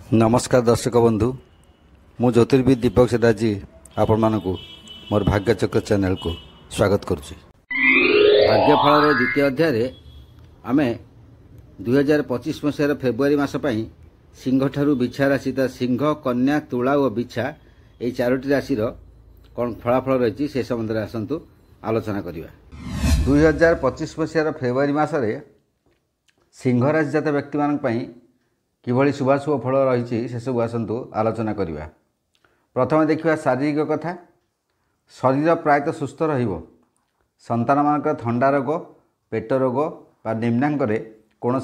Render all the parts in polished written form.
नमस्कार दर्शक बंधु मु ज्योतिर्विद दीपक सेदाजी आपण मानकु मोर भाग्यचक्र चैनल को स्वागत करुच्ची। भाग्यफल द्वितीय अध्याय आमे 2025 मसीहार फेब्रुआरी मास पई सिंह ठारू बिछा राशि सिंह कन्या तुला और बिछा ये चारोटी राशि कौन फलाफल रही से संबंध में आसतु आलोचना करवा। 2025 मसीहार फेब्रुआरी मसरे सिंह राशि जात व्यक्ति मानी किभली शुभाशुभ फल रही से सब आसतु आलोचना करवा। प्रथम देखा शारीरिक कथा। शरीर प्रायतः सुस्थ रंतान मान थंडा रोग पेट रोग बा निम्नांग कौन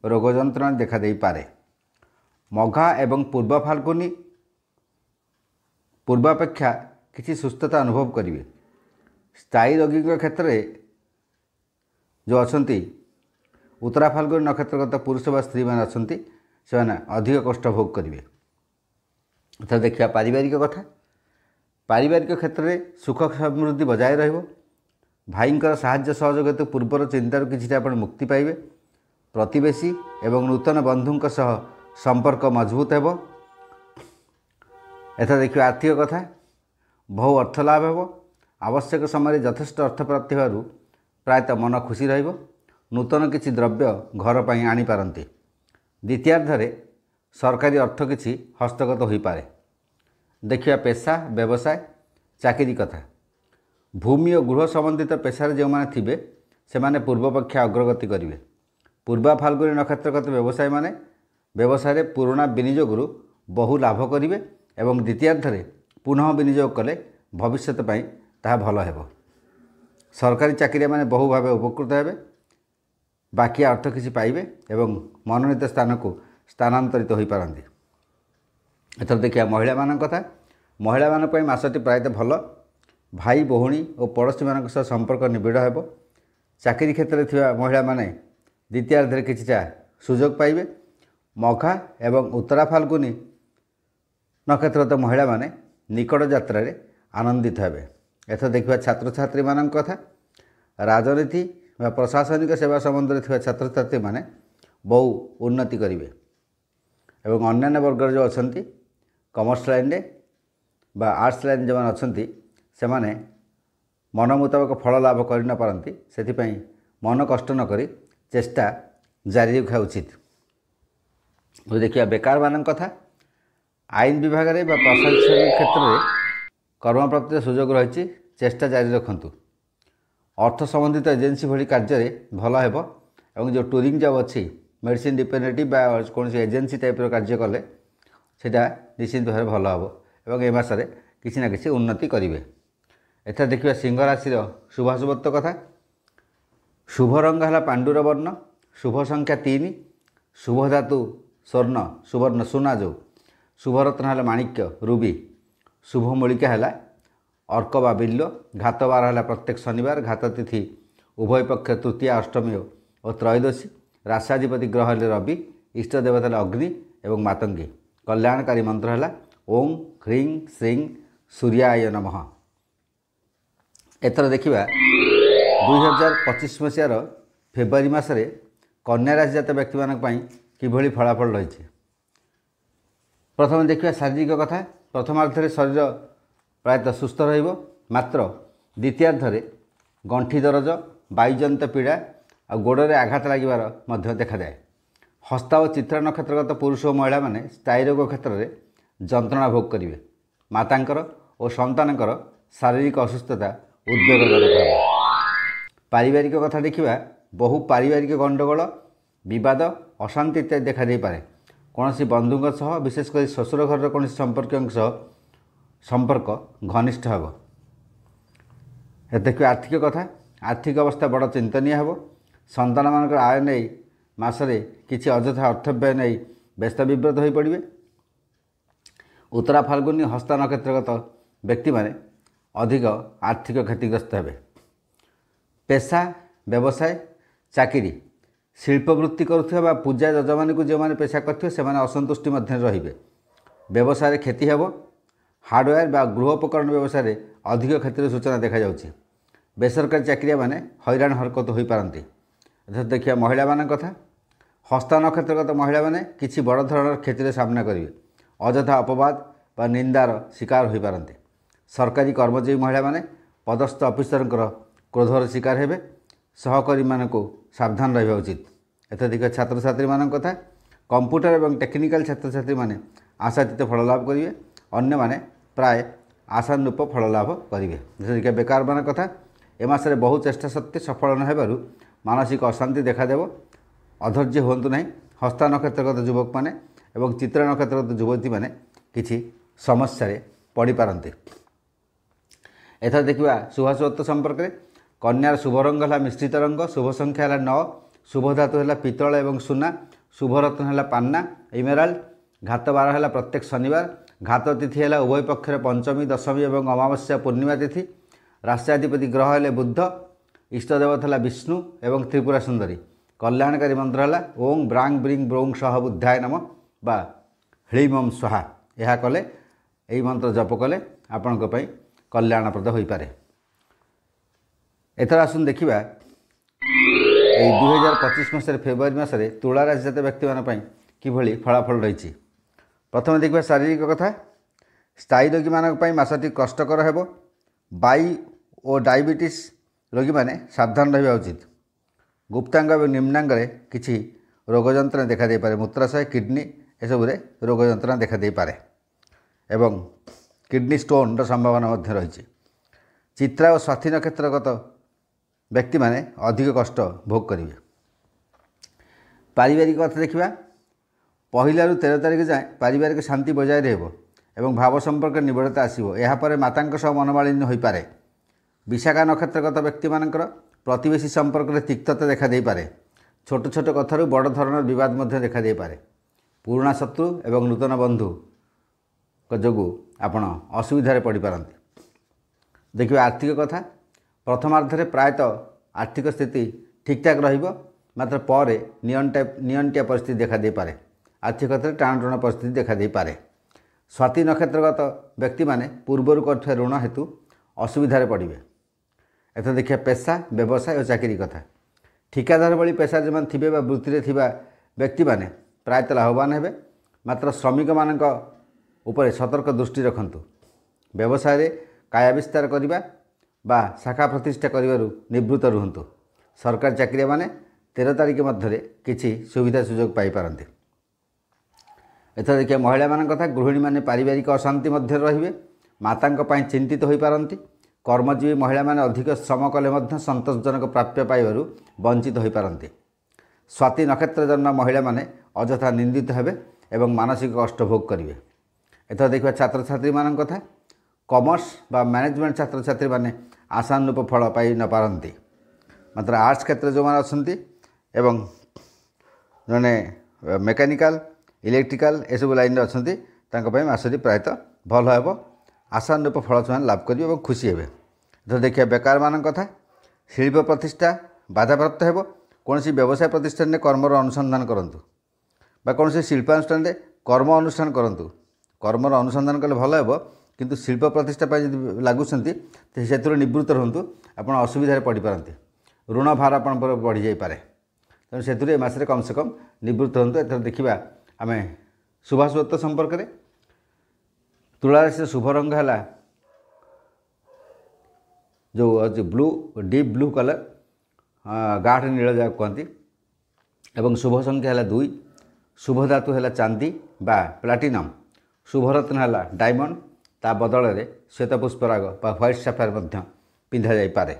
रोग जंत्रणा देखा दे पारे। मघा एवं पूर्व फाल्गुनी पूर्वापेक्षा किसी सुस्थता अनुभव करेंगे। स्थायी रोगी क्षेत्र में जो अच्छा उत्तरा फाल्गुनी नक्षत्रगत पुरुष व स्त्री मैंने अच्छा से अधिक कष्ट भोग करेंगे। अर्थात देखा पारिवारिक कथा। पारिवारिक क्षेत्र में सुख समृद्धि बजाय रहिबो। भाईंकर साहाय्य सहयोग हेतु पूर्वर चिंतार किसी आप मुक्ति पाइबे। प्रतिवेशी एवं नूतन बंधुंक सह संपर्क मजबूत हेबो। एथा देखिए आर्थिक कथा। बहु अर्थ लाभ हेबो। आवश्यक समय यथेष्ट अर्थ प्राप्ति हेबारु प्रायतः मन खुशी रहिबो। नूतन किसी द्रव्य घर पर आनी पारंती। द्वितीयार्धरे सरकारी अर्थ किसी हस्तगत हो पारे। देखिए पेशा व्यवसाय चाकरी कथा। भूमि और गृह संबंधित पेशार जो मैंने थे से माने पूर्वपक्षा अग्रगति करेंगे। पूर्वा फाल्गुनी नक्षत्रगत व्यवसाय माने व्यवसाय पुराणा विनियोगरु बहु लाभ करेंगे एवं द्वितीयार्धरे पुनः विनियोग कले भविष्य ताहा भल हेबो। सरकारी चाकरिया माने बहु भाव उपकृत हेबे। बाकी अर्थ किसी पाइबे एवं मनोनीत स्थान को स्थानांतरित हो पारती। एथर देखिए महिला मान कथा। महिला मान पई मासटी प्रायतः भल। भाई भौणी और पड़ोशी मान संपर्क निबिड़ हेबो। चाकरी क्षेत्र में थिबा महिला माने द्वितीयार्धरे किछिटा सुजोग पाइबे। मघा एवं उत्तरा फाल्गुनी नक्षत्रगत महिला माने निकट यात्रा रे आनंदित हेबे। एथर देखिबा छात्र छात्री मान कथा। राजनीति व प्रशासनिक सेवा संबंध में थी छात्र छात्री माने बहु उन्नति करेंगे एवं अन्य वर्ग जो अच्छा कमर्स लाइन बा आर्ट्स लाइन जो अच्छा से माने मन मुताबक फल लाभ कर न पारती। से मन कष्ट न करी चेष्टा जारी रखा उचित। देखिए बेकार मान कथा। आईन विभाग में प्रशासनिक क्षेत्र में कर्म प्राप्ति सुजोग रही। चेष्टा जारी रखु। अर्थ संबंधित एजेन्सी भली कार्य भल हेबो एवं जो टूरिंग जॉब अच्छी मेडिसिन रिप्रेजेंटेटिव कौन एजेन्सी टाइप कार्य कले सेटा निश्चित भाव भल हेबो एवं ए मासरे किसी ना किसी उन्नति करेंगे। एथा देखिए सिंह राशि शुभाशुभत्व कथा। शुभ रंग है पांडुर वर्ण। शुभ संख्या 3। शुभ धातु स्वर्ण सुवर्ण सुना जो। शुभ रत्न है माणिक्य रुबी। शुभ मूलिका है अर्क बा बिल्लो। घात बार है प्रत्येक शनिवार। घात तिथि उभय पक्ष तृतीय अष्टमी और त्रयोदशी। राशाधिपति ग्रह है रवि। इष्ट देवता अग्नि एवं मातंगी। कल्याणकारी मंत्र है ओं ह्रीं श्रीं सूर्याय नमः। एथर देखा 2025 मसीहार फेब्रुआरी मसरे कन्या राशि जात व्यक्ति मानक पई किभली फलाफल रही। प्रथम देखा शारीरिक कथा। प्रथमार्धरे शरीर प्रायतः सुस्थ रहिबो। मात्र द्वितीयार्धरे गंठी दरज वायुजनित पीड़ा और गोड़े आघात लागिबार मध्य देखा जाए। हस्त और चित्रा नक्षत्रगत पुरुष और महिला माने स्थायी रोग क्षेत्र में जंत्रणा भोग करेंगे। मातांकर और संतानकर शारीरिक असुस्थता उद्वेगजनक है। पारिवारिक कथा देखा बहु पारिवारिक गंडगोल विवाद अशांति इत्यादि देखा दे पारे। कौन बंधुों सह विशेषकर ससुर घर कौन संपर्क सह संपर्क घनिष्ठ हेब। देखिए आर्थिक कथा। आर्थिक अवस्था बड़ चिंतनीय हेब। संतान मान आय नहीं मसरे किसी अଯଥା अर्थ व्यय नहीं व्यस्त विव्रत हो पड़े। उत्तरा फाल्गुनी हस्ता नक्षत्रगत व्यक्ति माने अधिक आर्थिक क्षतिग्रस्त हेबे। पेशा व्यवसाय चाकरी शिल्पवृत्ति करुवा पूजा यजमान को जो मैंने पेशा करथिबे से माने असंतुष्टि मध्य रहिबे। व्यवसाय क्षति हेब। हार्डवेयर बा गृहोपकरण व्यवसाय अधिक क्षेत्र सूचना देखा जाउछि। बेसरकारी चाकरिया माने हैरान हरकत हो पारती। देखिए महिला मान कथा। हस्ता नक्षत्रगत महिला माने किसी बड़ धरण क्षतिर सामना करेंगे। अଯଥା अपवाद व निंदार शिकार हो पारते। सरकारी कर्मचारी महिला माने पदस्थ अफिसर क्रोधर शिकार हेबे। सहकर्मी मानक सावधान रहा उचित। एतदिक छात्र छात्री मान कथा कंप्यूटर एवं टेक्निकल छात्र छात्री माने आशातीत फल लाभ करेंगे। अन्य माने प्राय आशानुरूप फल लाभ करेंगे। एतदिक बेकार मान कथा ए मासरे बहु चेष्टा सत्वे सफल न हेबारु मानसिक अशांति देखादेव। अधैर्य हुंतु नहीं। हस्ता नक्षत्रगत युवक माने एवं चित्र नक्षत्रगत युवती माने किछि समस्या पड़ पारती। एथर देखा शुभाशुभत्व संपर्क में कन्यार शुभ रंग है मिश्रित रंग, शुभ संख्या है 9, शुभ धातु है पितल एवं सुना, शुभ रत्न है पान्ना इमेराल्ड, घात बार है प्रत्येक शनिवार, घात तिथि है उभय पक्षर पंचमी दशमी और अमावस्या पूर्णिमा तिथि, राष्ट्राधिपति ग्रह है बुध, इष्टदेवता है विष्णु एवं त्रिपुरा सुंदरी, कल्याणकारी मंत्र है ओं ब्रांग ब्रिंग ब्रोंग सह बुद्धाय नम बा ह्लीम स्वाहा। यह कले यही मंत्र जप कले आपण कल्याणप्रद हो पारे। एथर आसुन देखिबा एई 2025 मसरे फेब्रुआरी मसरे तुला राशि जात व्यक्ति मानपई किभली फलाफल रही। प्रथम देखिबा शारीरिक कथा। स्थायी रोगी मानक मासटी कष्टकर हेबो। बाई और डायबिटीज रोगी माने सावधान रहा उचित। गुप्तांग और निम्नांग किछि रोग जंत्रणा देखा दे पारे। मूत्राशय किडनी एसबुरे रोग जंत्रणा देखा दे पारे एवं किडनी स्टोन संभावना रही। चित्रा और स्वाति नक्षत्रगत व्यक्ति माने अधिक कष्ट भोग करेंगे। पारिवारिक कथा देखा पहला रु 13 तारिख जाए पारिवारिक शांति बजाय रहिबो एवं भाव संपर्क निबिड़ता आसीबो। एहा परे मातांक सह मनमालिन्य होई पारे। विशाखा नक्षत्रगत व्यक्ति मानकर प्रतिवेशी संपर्क में तिक्तता देखा दे पारे। छोट छोट कथार बड़ धरण विवाद मध्य देखा दे पारे। पुराणा शत्रु एवं नूतन बंधु जोगु आपण असुविधार पड़ पारती। देखिए आर्थिक कथा। प्रथमार्धरे प्रायतः आर्थिक स्थिति ठीक ठाक रहिबो, मात्र पर नियंटिया परिस्थिति देखा दे पारे। आर्थिक क्षेत्र में टाण टण परिस्थिति देखा दे पारे। स्वाति नक्षत्रगत व्यक्ति माने पूर्वर कर ऋण हेतु असुविधार पड़े। एत देखिए पेशा व्यवसाय और चाकरी कथा। ठिकादार भली पेशा जो थे वृत्ति थे व्यक्ति माने प्रायतः लाभवान हेबे, मात्र श्रमिक मानक उपरे सतर्क दृष्टि रखंतु। व्यवसाय काया विस्तार करने बा शाखा प्रतिष्ठा करिवारु निवृत्त रुहंतु। सरकारी चाकरिया माने 13 तारिख मध्य किछि सुविधा सुजोग पाई पारंते। एथर देखिए महिला मान कथा। गृहिणी माने पारिवारिक अशांति मध्य रहिबे। मातांक पई चिंतित होई पारंती। कर्मजीवी महिला माने अधिक श्रम कले मध्य संतोषजनक प्राप्य पाइबारु वंचित होई पारंती। स्वाति नक्षत्र जन्म महिला माने अଯଥା निंदित हेबे एवं मानसिक कष्ट भोग करिवे। एथर देखिए छात्र छात्री मान कथा। कॉमर्स बा मैनेजमेंट छात्र छात्री माने आशानुरूप फल पाई न पारंती, मात्र आर्ट्स क्षेत्र जो मैंने अच्छा एवं जड़े मेकानिकल इलेक्ट्रिकल एसबू लाइन अच्छा मासटी प्रायतः भल हे। आशानुरूप फल से लाभ करेंगे और खुशी हे। तो देखिए बेकार मान कथा। शिल्प प्रतिष्ठा बाधाप्राप्त हो। कौन व्यवसाय प्रतिष्ठान में कर्मर अनुसंधान करूँ बा कौन शिल्पानुष्ठान में कर्म अनुष्ठान करूँ। कर्मर अनुसंधान कले भल हे, किंतु शिल्प प्रतिष्ठा जब लगुंट से निवृत्त रुहतु। आप असुविधा पड़ पारती। ऋण भार आप बढ़ी जापे। तेणु से मसरे कम से कम निवृत्त हूँ। एथर देखा आम शुभाशुभत्व संपर्क में तुला राशि शुभ रंग है जो ब्लू डीप ब्लू कलर गाढ़ नील जहाँ कहती एवं शुभ संख्या है 2, शुभ धातु है चांदी बा प्लाटिनम, शुभ रत्न है डायमंड, ता बदल में श्वेत पुष्पराग बा व्हाइट साफायर पिंधा जापे।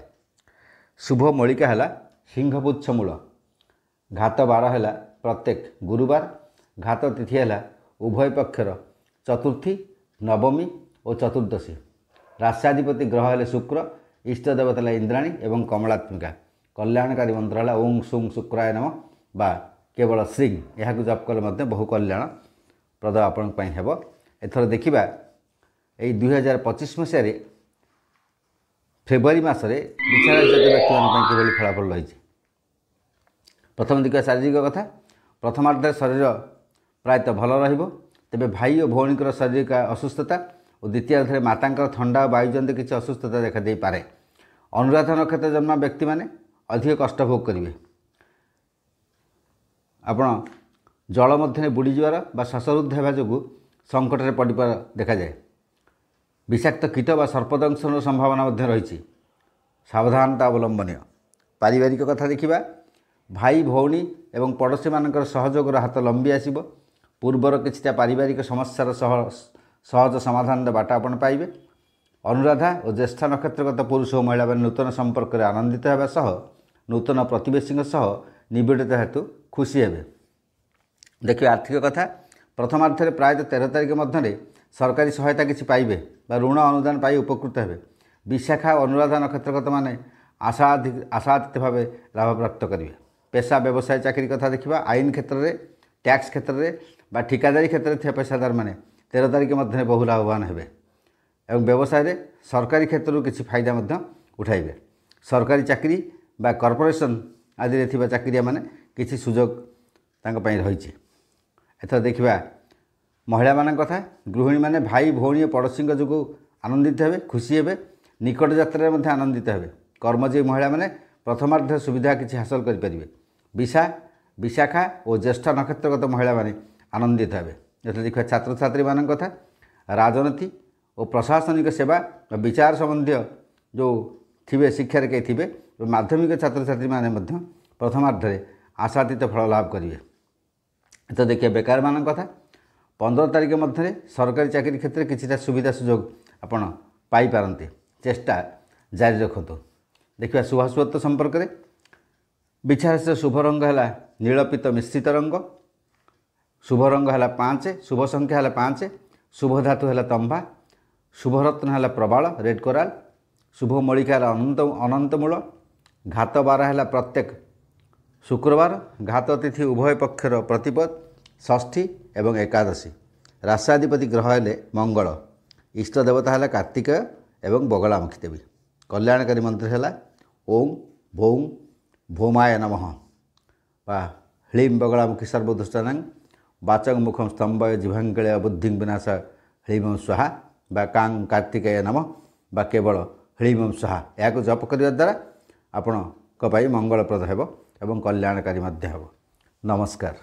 शुभ मलिका है सिंहपुच्छ मूल, घात बार है प्रत्येक गुरुवार, घात तिथि है उभय पक्षर चतुर्थी नवमी और चतुर्दशी, राष्ट्राधिपति ग्रह है शुक्र, इष्ट देवता है इंद्राणी एवं कमलात्मिका, कल्याणकारी मंत्र है ओं सुं शुक्राय नम बा केवल श्रींग। यह जप कले बहु कल्याण प्रद आपण हेब। एथर देखा यही 2025 मसीह फेब्रुआरी मसरे विचार व्यक्ति किभली फलाफल रही। प्रथम देखा शारीरिक कथा। प्रथमार्धे शरीर प्रायतः भल रहिबो, तेबे भाई और भौणीकर शारीरिक असुस्थता और द्वितीयार्धे मातांकर थंडा और वायुजनित किसी असुस्थता देखा दे पारे। अनुराधा नक्षत्र जन्म व्यक्ति माने अधिक कष्ट भोग करेंगे। ଆପଣ ଜଳ ମଧ୍ୟରେ ବୁଡ଼ିଯିବାର ବା ଶ୍ୱାସରୁଦ୍ଧ ହେବା ଯୋଗୁଁ ସଙ୍କଟରେ ପଡ଼ିବାର ଦେଖାଯାଏ। ବିଷାକ୍ତ କୀଟ ବା ସର୍ପଦଂଶନର ସମ୍ଭାବନା ମଧ୍ୟ ରହିଛି, ସାବଧାନତା ଅବଲମ୍ବନୀୟ। ପାରିବାରିକ କଥା ଦେଖିବା, ଭାଇ ଭଉଣୀ ଏବଂ ପଡ଼ୋଶୀମାନଙ୍କର ସହଯୋଗର ହାତ ଲମ୍ବି ଆସିବ। ପୂର୍ବର କିଛିଟା ପାରିବାରିକ ସମସ୍ୟାର ସହଜ ସମାଧାନର ବାଟ ଆପଣ ପାଇବେ। ଅନୁରାଧା ଓ ଜ୍ୟେଷ୍ଠ ନକ୍ଷତ୍ରଗତ ପୁରୁଷ ଓ ମହିଳାମାନେ ନୂତନ ସମ୍ପର୍କରେ ଆନନ୍ଦିତ ହେବା ସହ ନୂତନ ପ୍ରତିବେଶୀଙ୍କ ସହ ନିବିଡ଼ିତ ହେତୁ ଖୁସି ହେବେ। ଦେଖିବେ ଆର୍ଥିକ କଥା, ପ୍ରଥମାର୍ଦ୍ଧରେ ପ୍ରାୟତଃ 13 ତାରିଖ ମଧ୍ୟରେ ସରକାରୀ ସହାୟତା କିଛି ପାଇବେ ବା ଋଣ ଅନୁଦାନ ପାଇ ଉପକୃତ ହେବେ। ବିଶାଖା ଓ ଅନୁରାଧା ନକ୍ଷତ୍ରଗତମାନେ ଆଶାତୀତ ଭାବେ ଲାଭପ୍ରାପ୍ତ କରିବେ। ପେଶା ବ୍ୟବସାୟ ଚାକିରି କଥା ଦେଖିବା, ଆଇନ କ୍ଷେତ୍ରରେ, ଟ୍ୟାକ୍ସ କ୍ଷେତ୍ରରେ ବା ଠିକାଦାରୀ କ୍ଷେତ୍ରରେ ଥିବା ପେଶାଦାରମାନେ 13 ତାରିଖ ମଧ୍ୟରେ ବହୁ ଲାଭବାନ ହେବେ ଏବଂ ବ୍ୟବସାୟରେ ସରକାରୀ କ୍ଷେତ୍ରରୁ କିଛି ଫାଇଦା ମଧ୍ୟ ଉଠାଇବେ। ସରକାରୀ ଚାକିରି ବା କର୍ପୋରେସନ ଆଦିରେ ଥିବା ଚାକିରିଆମାନେ କିଛି ସୁଯୋଗ ତାଙ୍କ ପାଇଁ ରହିଛି। ଏଥର ଦେଖିବା ମହିଳାମାନଙ୍କ କଥା। ଗୃହିଣୀମାନେ ଭାଇ ଭଉଣୀ ଓ ପଡ଼ୋଶୀଙ୍କ ଯୋଗୁଁ ଆନନ୍ଦିତ ହେବେ, ଖୁସି ହେବେ। ନିକଟ ଯାତ୍ରାରେ ମଧ୍ୟ ଆନନ୍ଦିତ ହେବେ। କର୍ମଜୀବୀ ମହିଳାମାନେ ପ୍ରଥମାର୍ଦ୍ଧରେ ସୁବିଧା କିଛି ହାସଲ କରିପାରିବେ। ବିଶାଖା ଓ ଜ୍ୟେଷ୍ଠ ନକ୍ଷତ୍ରଗତ ମହିଳାମାନେ ଆନନ୍ଦିତ ହେବେ। ଏଥର ଦେଖିବା ଛାତ୍ରଛାତ୍ରୀମାନଙ୍କ କଥା। ରାଜନୀତି ଓ ପ୍ରଶାସନିକ ସେବା ବା ବିଚାର ସମ୍ବନ୍ଧୀୟ ଯେଉଁ ଥିବେ, ଶିକ୍ଷାରେ କେହି ଥିବେ, ମାଧ୍ୟମିକ ଛାତ୍ରଛାତ୍ରୀମାନେ ମଧ୍ୟ ପ୍ରଥମାର୍ଦ୍ଧରେ ଆଶାତୀତ ଫଳ ଲାଭ କରିବେ। ଏଥର ଦେଖିବା ବେକାରମାନଙ୍କ କଥା। 15 ତାରିଖ ମଧ୍ୟରେ ସରକାରୀ ଚାକିରି କ୍ଷେତ୍ରରେ କିଛିଟା ସୁବିଧା ସୁଯୋଗ ଆପଣ ପାଇପାରନ୍ତି, ଚେଷ୍ଟା ଜାରି ରଖନ୍ତୁ। ଦେଖିବା ଶୁଭାଶୁଭତ୍ୱ ସମ୍ପର୍କରେ। ବିଛାରାଶିର ଶୁଭ ରଙ୍ଗ ହେଲା ନୀଳପିତ ମିଶ୍ରିତ ରଙ୍ଗ, ଶୁଭ ରଙ୍ଗ ହେଲା 5, ଶୁଭ ସଂଖ୍ୟା ହେଲା 5, ଶୁଭ ଧାତୁ ହେଲା ତମ୍ବା, ଶୁଭରତ୍ନ ହେଲା ପ୍ରବାଳ ରେଡ୍ କୋରାଲ, ଶୁଭ ମଳିକା ହେଲା ଅନନ୍ତମୂଳ, ଘାତ ବାର ହେଲା ପ୍ରତ୍ୟେକ ଶୁକ୍ରବାର, ଘାତ ତିଥି ଉଭୟ ପକ୍ଷର ପ୍ରତିପଦ, ଷଷ୍ଠୀ ଏବଂ ଏକାଦଶୀ। ରାଶାଧିପତି ଗ୍ରହ ହେଲେ ମଙ୍ଗଳ, ଇଷ୍ଟ ଦେବତା ହେଲା କାର୍ତ୍ତିକେୟ ଏବଂ ବଗଳାମୁଖୀ ଦେବୀ। କଲ୍ୟାଣକାରୀ ମନ୍ତ୍ର ହେଲା ଓಂ ଭୌଂ ଭୌମାୟ ନମଃ ବା ହ୍ଲିଂ ବଗଳାମୁଖୀ ସର୍ବଦୁଷ୍ଟାନାଂ ବାଚଂ ମୁଖಂ ସ୍ତମ୍ଭୟ ଜିଭାଙ୍ଗଳୟ ବୁଦ୍ଧିଂ ବିନାଶ ହ୍ଲିଂ ସ୍ୱାହା ବା କାଂ କାର୍ତ୍ତିକେୟ ନମଃ ବା କେବଳ ହ୍ଲିଂ ସ୍ୱାହା। ଏହାକୁ ଜପ କରିବା ଦ୍ୱାରା ଆପଣଙ୍କ ପାଇଁ ମଙ୍ଗଳପ୍ରଦ ହେବ ଏବଂ କଲ୍ୟାଣକାରୀ ମଧ୍ୟ ହେବ। ନମସ୍କାର।